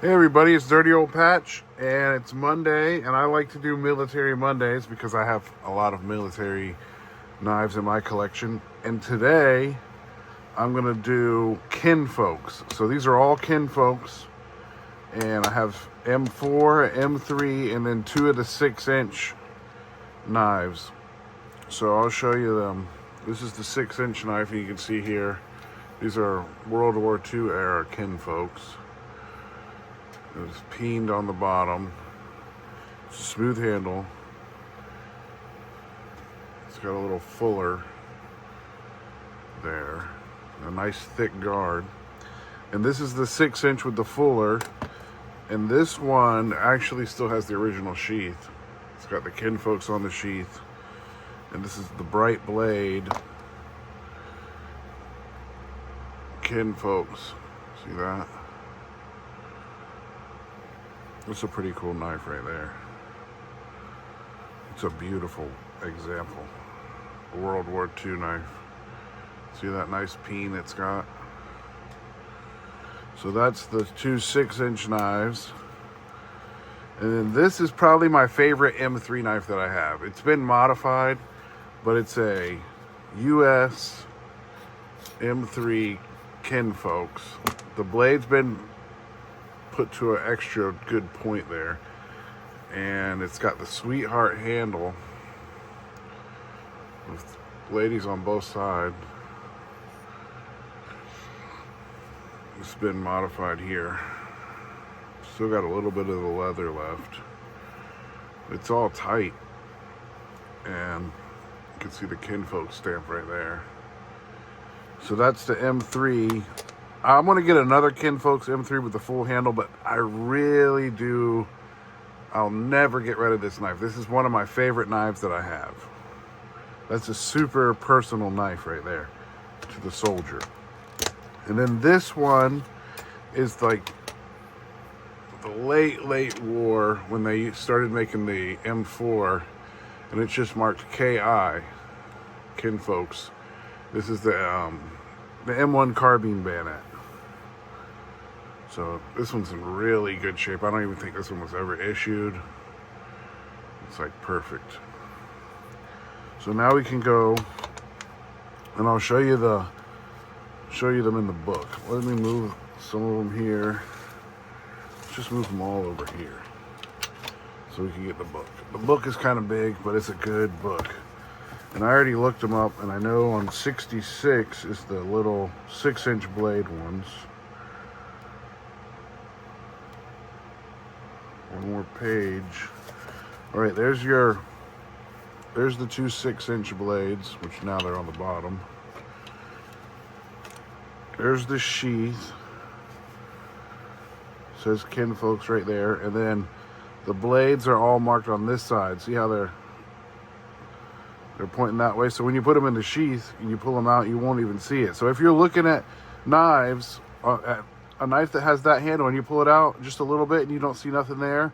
Hey everybody, it's Dirty Old Patch, and it's Monday, and I like to do Military Mondays because I have a lot of military knives in my collection. And today, I'm going to do Kinfolks. So these are all Kinfolks, and I have M4, M3, and then two of the 6-inch knives. So I'll show you them. This is the 6-inch knife, and you can see here, these are World War II era Kinfolks. It's peened on the bottom. It's a smooth handle. It's got a little fuller there. A nice thick guard. And this is the 6-inch with the fuller. And this one actually still has the original sheath. It's got the Kinfolks on the sheath. And this is the bright blade Kinfolks. See that? It's a pretty cool knife right there. It's a beautiful example. A World War II knife. See that nice peen it's got? So that's the two 6-inch knives. And then this is probably my favorite M3 knife that I have. It's been modified, but it's a US M3 Kinfolks. The blade's been put to an extra good point there, and it's got the sweetheart handle with ladies on both sides. It's been modified here. Still got a little bit of the leather left. It's all tight, and you can see the Kinfolk stamp right there. So that's the M3. I'm going to get another Kinfolks M3 with the full handle, but I really do. I'll never get rid of this knife. This is one of my favorite knives that I have. That's a super personal knife right there to the soldier. And then this one is like the late war when they started making the M4, and it's just marked KI, Kinfolks. This is the M1 carbine bayonet. So this one's in really good shape. I don't even think this one was ever issued. It's like perfect. So now we can go, and I'll show you them in the book. Let me move some of them here. Let's just move them all over here so we can get the book. The book is kind of big, but it's a good book. And I already looked them up, and I know on 66 is the little 6-inch blade ones. One more page. All right, there's the two 6-inch blades, which now they're on the bottom. There's the sheath. It says Kinfolks right there, and then the blades are all marked on this side. See how they're pointing that way? So when you put them in the sheath and you pull them out, you won't even see it. So if you're looking at knives, at a knife that has that handle, and you pull it out just a little bit and you don't see nothing there,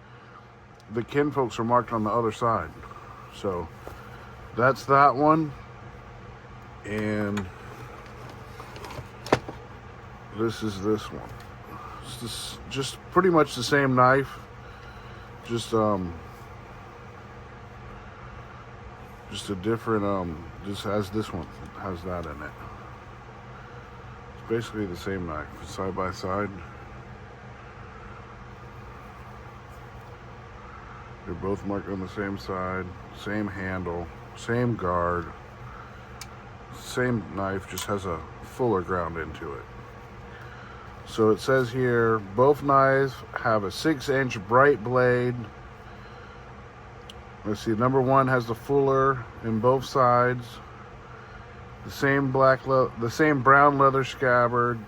the Kinfolks are marked on the other side. So that's that one. And this is this one. It's just pretty much the same knife. Just a different, just has this one, has that in it. It's basically the same knife, side by side. They're both marked on the same side, same handle, same guard. Same knife, just has a fuller ground into it. So it says here, both knives have a 6-inch bright blade. Let's see, number one has the fuller in both sides. The same brown leather scabbard.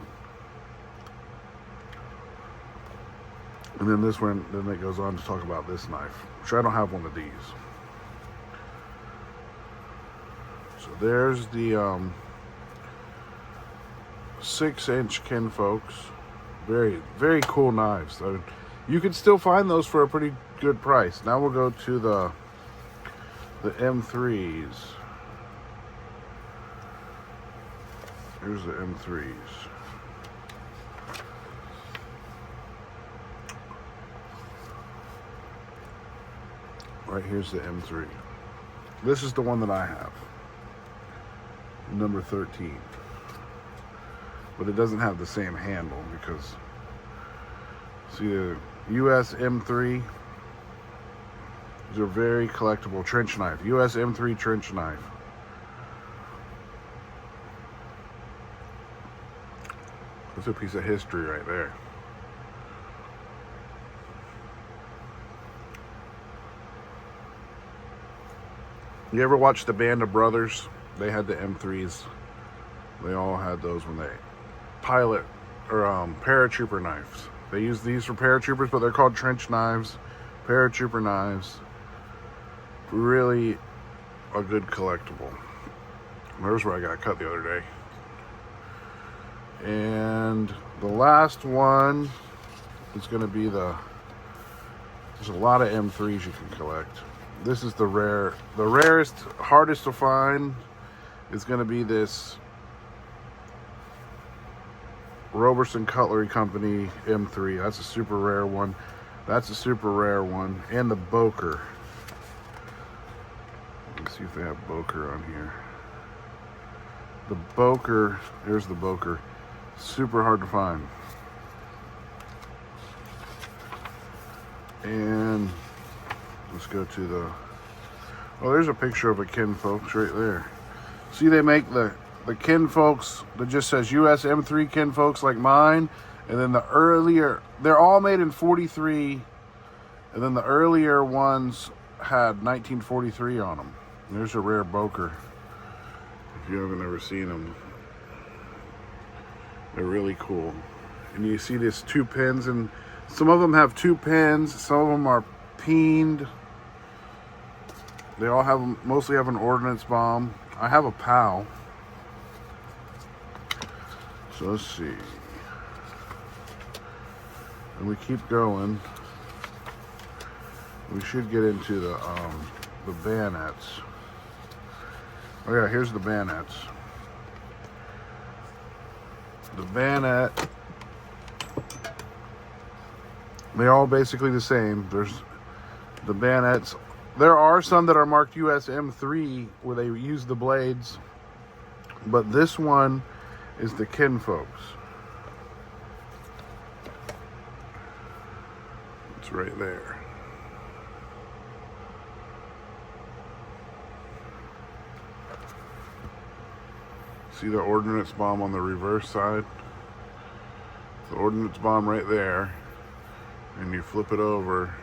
And then this one, then it goes on to talk about this knife, which I don't have one of these. So there's the 6-inch Kinfolks. Very, very cool knives. I mean, you can still find those for a pretty good price. Now we'll go to the M3s. Here's the M3s. Right here's the M3. This is the one that I have, number 13. But it doesn't have the same handle because, see, the US M3 is a very collectible trench knife. US M3 trench knife. That's a piece of history right there. You ever watch the Band of Brothers? They had the M3s. They all had those when they pilot or paratrooper knives. They use these for paratroopers, but they're called trench knives, paratrooper knives. Really a good collectible. There's where I got cut the other day. And the last one is going to be there's a lot of M3s you can collect. This is the rarest, hardest to find is going to be this Roberson Cutlery Company M3. That's a super rare one. That's a super rare one. And the Boker. Let's see if they have Boker on here. The Boker, there's the Boker. Super hard to find. And let's go to the, oh, there's a picture of a Kinfolks right there. See, they make the Kinfolks that just says US M3 Kinfolks like mine, and then the earlier, they're all made in 43, and then the earlier ones had 1943 on them. And there's a rare Boker. If you haven't ever seen them, they're really cool. And you see this 2 pins, and some of them have 2 pins, some of them are peened. They all have, mostly have an ordnance bomb. I have a POW. So let's see. And we keep going. We should get into the bayonets. Oh yeah, here's the bayonets. The bayonet, they're all basically the same. There's the bayonets. There are some that are marked US M3 where they use the blades, but this one is the Kinfolks. It's right there. See the ordnance bomb on the reverse side? The ordnance bomb right there. And you flip it over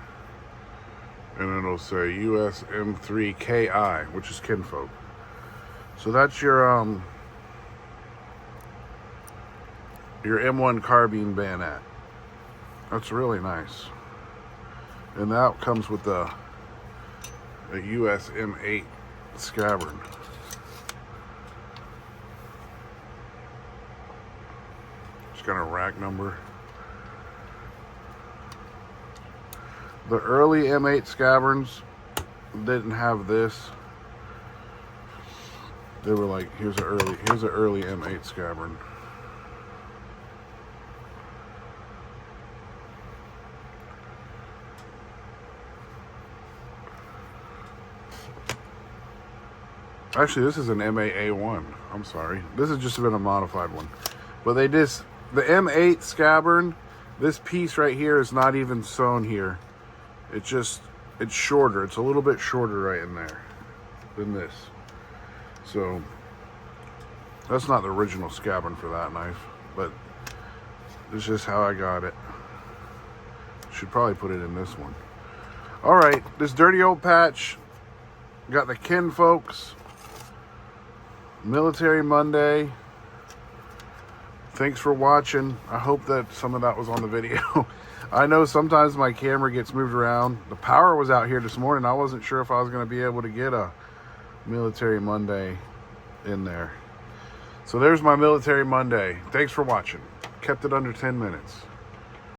and it'll say US M3 KI, which is Kinfolk. So that's your M1 carbine bayonet. That's really nice. And that comes with a US M8 scabbard. It's got a rack number. The early M8 scabbards didn't have this. They were like, here's an early M8 scabbard. Actually, this is an MAA1. I'm sorry. This has just been a modified one. But they just, the M8 scabbard, this piece right here is not even sewn here. It's shorter. It's a little bit shorter right in there than this. So that's not the original scabbard for that knife, but this is how I got it. Should probably put it in this one. All right, this dirty old patch. Got the Kinfolks Military Monday. Thanks for watching. I hope that some of that was on the video. I know sometimes my camera gets moved around. The power was out here this morning. I wasn't sure if I was going to be able to get a Military Monday in there. So there's my Military Monday. Thanks for watching. Kept it under 10 minutes.